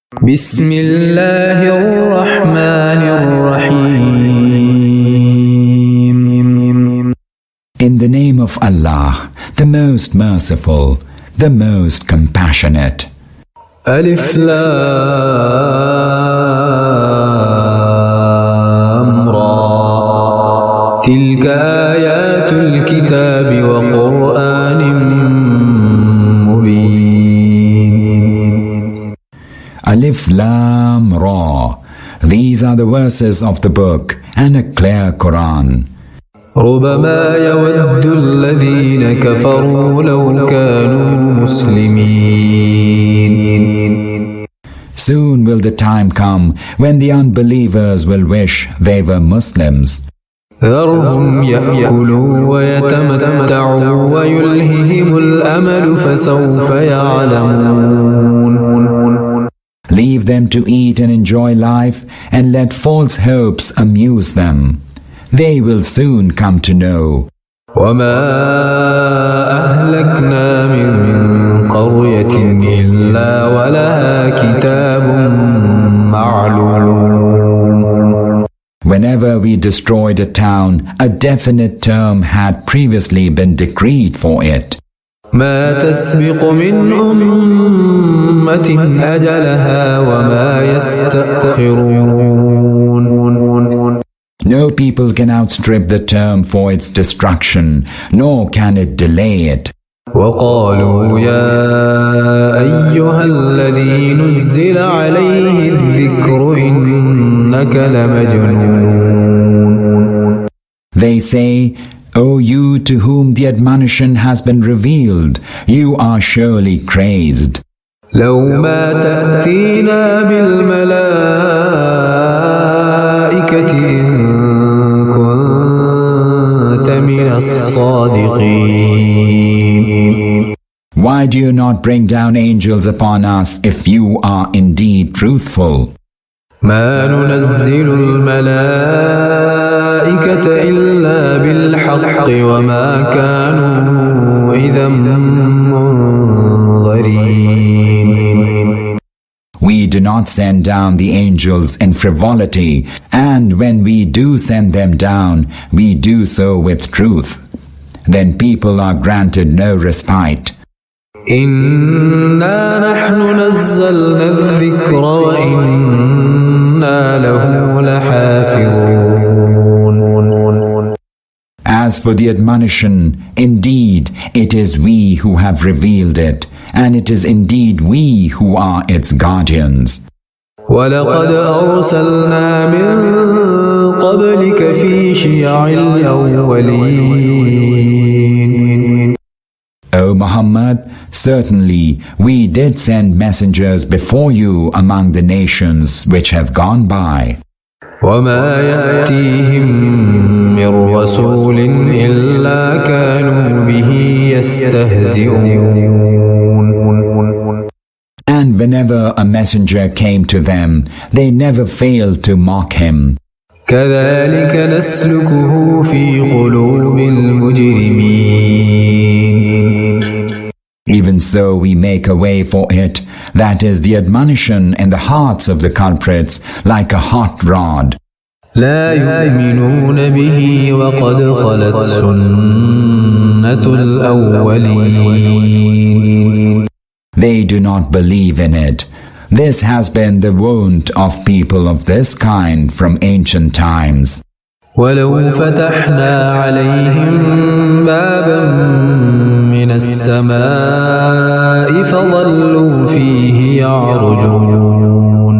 بسم الله الرحمن الرحيم. In the name of Allah, the most merciful, the most compassionate. ألف لام را تلك آيات الكتاب وقرآن مبين. Alif Lam Ra. These are the verses of the book and a clear Quran. ربما يود الذين كفروا لو كانوا مسلمين. Soon will the time come when the unbelievers will wish they were Muslims. ذرهم يأكلوا ويتمتعوا ويلههم الأمل فسوف يعلمون. Leave them to eat and enjoy life and let false hopes amuse them. They will soon come to know. وما أهلكنا من قرية إلا ولها كتاب معلوم. Whenever we destroyed a town, a definite term had previously been decreed for it. ما تسبق من أمة أجلها وما يستأخرون. No people can outstrip the term for its destruction, nor can it delay it. وقالوا يا أيها الذي نزل عليه الذكر إنك لمجنون. They say, O you to whom the admonition has been revealed, you are surely crazed. لو ما تأتينا بالملائكة إن كنت من الصادقين. Why do you not bring down angels upon us if you are indeed truthful? ما ننزل الملائكة إلا بالحق وما كانوا إذا منظرين. We do not send down the angels in frivolity, and when we do send them down, we do so with truth. Then people are granted no respite. إنا نحن نزلنا الذكر وإنا له لحافظون. As for the admonition, indeed it is we who have revealed it, and it is indeed we who are its guardians. ولقد أرسلنا من قبلك في شيع الأولين. O Muhammad, certainly we did send messengers before you among the nations which have gone by. وما يأتيهم من رسول إلا كانوا به يستهزئون. And whenever a messenger came to them, they never failed to mock him. كذلك نسلكه في قلوب المجرمين. Even so we make a way for it, that is the admonition in the hearts of the culprits, like a hot rod. لا يؤمنون به وقد خلت سنة الأولين. They do not believe in it. This has been the wont of people of this kind from ancient times. ولو فتحنا عليهم بابا من السماء فظلوا فيه يعرجون.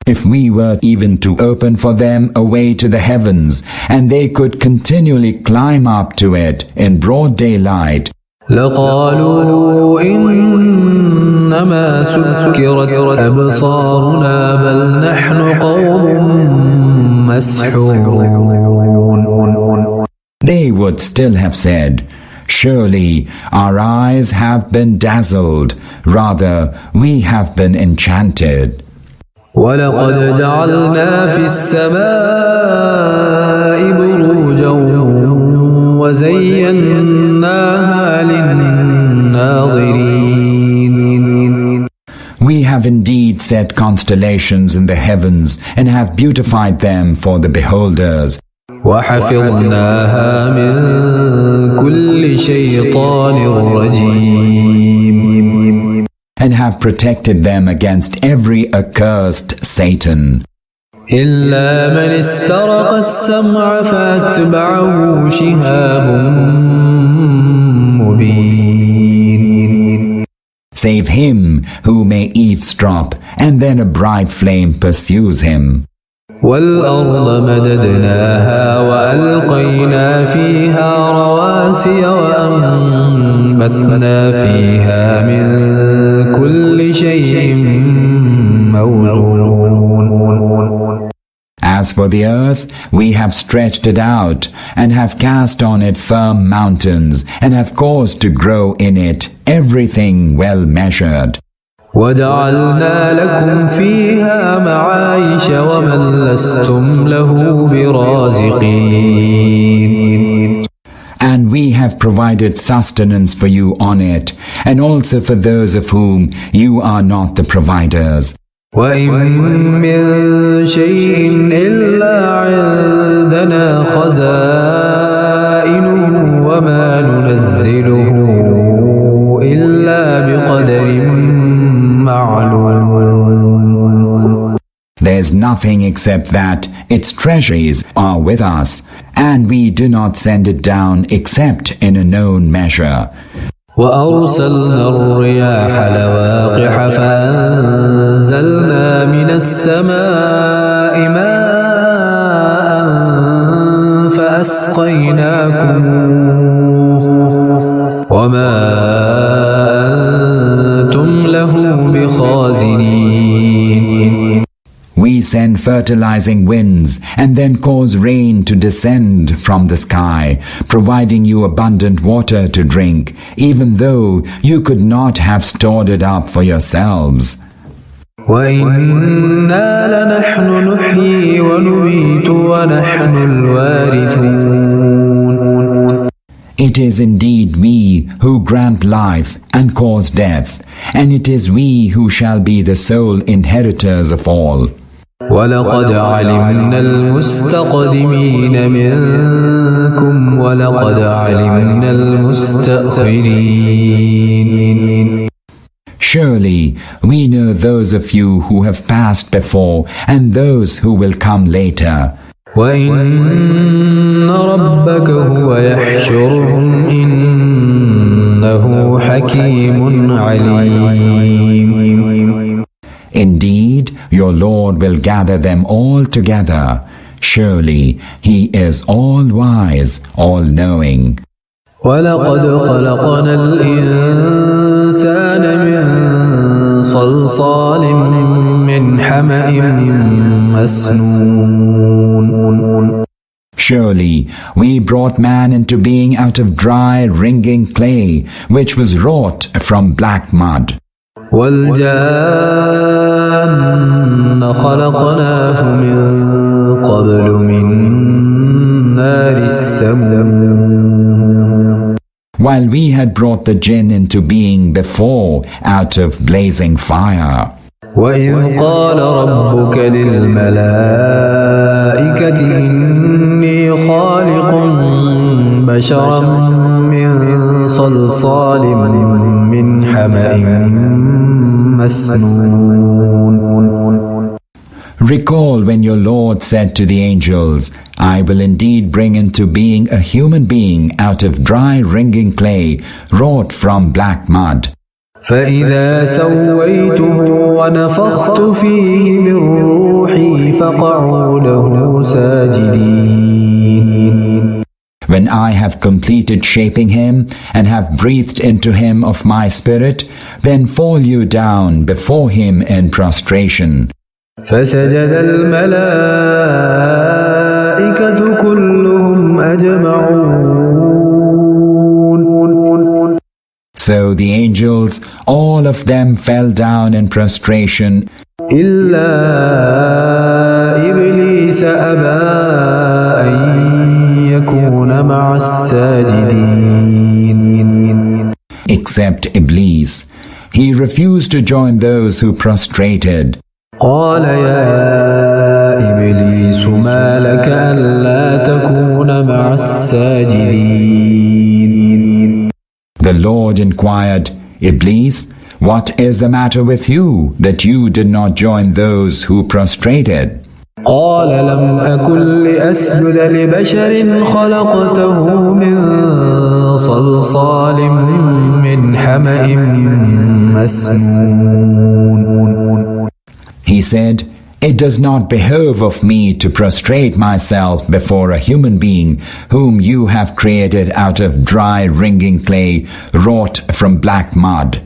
If we were even to open for them a way to the heavens, and they could continually climb up to it in broad daylight, لقالوا إنما سكرت أبصارنا بل نحن قوم مسحورون. they would still have said, surely our eyes have been dazzled, rather we have been enchanted. ولقد جعلنا في السماء بروجا وزيناها للناظرين. We have indeed set constellations in the heavens and have beautified them for the beholders. وحفظناها من كل شيطان رجيم And have protected them against every accursed Satan. إلا من استرق السمع فأتبعه شهاب مبين Save him who may eavesdrop, and then a bright flame pursues him. والأرض مددناها وألقينا فيها رواسي وأنبتنا فيها من كل شيء موزون. As for the earth, we have stretched it out, and have cast on it firm mountains, and have caused to grow in it everything well measured. وجعلنا لكم فيها معايش ومن لستم له برازقين. And we have provided sustenance for you on it, and also for those of whom you are not the providers. وإن من شيء إلا عندنا خزائنه وما ننزله إلا بقدر معلوم. There's nothing except that its treasuries are with us, and we do not send it down except in a known measure. وأرسلنا الرياح لواقح فأنزلنا من السماء ماء فأسقيناكموه وما أنتم له بخازنين. We send fertilizing winds and then cause rain to descend from the sky, providing you abundant water to drink, even though you could not have stored it up for yourselves. وَإِنَّا لَنَحْنُ نُحْيِي وَنُمِيتُ وَنَحْنُ الْوَارِثُونَ. It is indeed we who grant life and cause death, and it is we who shall be the sole inheritors of all. وَلَقَدْ عَلِمْنَا الْمُسْتَقْدِمِينَ مِنْكُمْ وَلَقَدْ عَلِمْنَا الْمُسْتَأْخِرِينَ. Surely we know those of you who have passed before and those who will come later. وَإِنَّ رَبَّكَ هُوَ يَحْشُرُهُمْ إِنَّهُ حَكِيمٌ عَلِيمٌ. Indeed, your Lord will gather them all together. Surely He is all-wise, all-knowing. وَلَقَدْ خَلَقْنَا الْإِنسَانَ مِنْ صَلْصَالٍ مِّنْ حَمَإٍ مَّسْنُونٍ. Surely we brought man into being out of dry, wringing clay, which was wrought from black mud. وَالْجَانَّ خَلَقْنَاهُ مِنْ قَبْلُ مِنْ نَارِ السَّمُومِ. While we had brought the jinn into being before out of blazing fire. وَإِذْ قَالَ رَبُّكَ لِلْمَلَائِكَةِ إِنِّي خَالِقٌ بَشَرًا مِّن صَلْصَالٍ مِّنْ حَمَإٍ مسنون. Recall when your Lord said to the angels, I will indeed bring into being a human being out of dry wringing clay wrought from black mud. فَإِذَا سَوَّيْتُهُ وَنَفَخْتُ فِيهِ مِنْ رُوحِي فَقَعُوا لَهُ سَاجِدِينَ. When I have completed shaping him and have breathed into him of my spirit, then fall you down before him in prostration. فَسَجَدَ الْمَلَائِكَةُ كُلُّهُمْ أَجْمَعُونَ. So the angels, all of them fell down in prostration, إِلَّا إِبْلِيسَ أَبَى أَن يَكُونَ مَعَ السَّاجِدِينَ. except Iblis, He refused to join those who prostrated. قال يا إبليس ما لك ألا تكون مع الساجدين. The Lord inquired, Iblis, what is the matter with you that you did not join those who prostrated? قال لم أكن لأسجد لبشر خلقته من صلصال من حمأ مسنون. He said, it does not behove of me to prostrate myself before a human being whom you have created out of dry wringing clay wrought from black mud.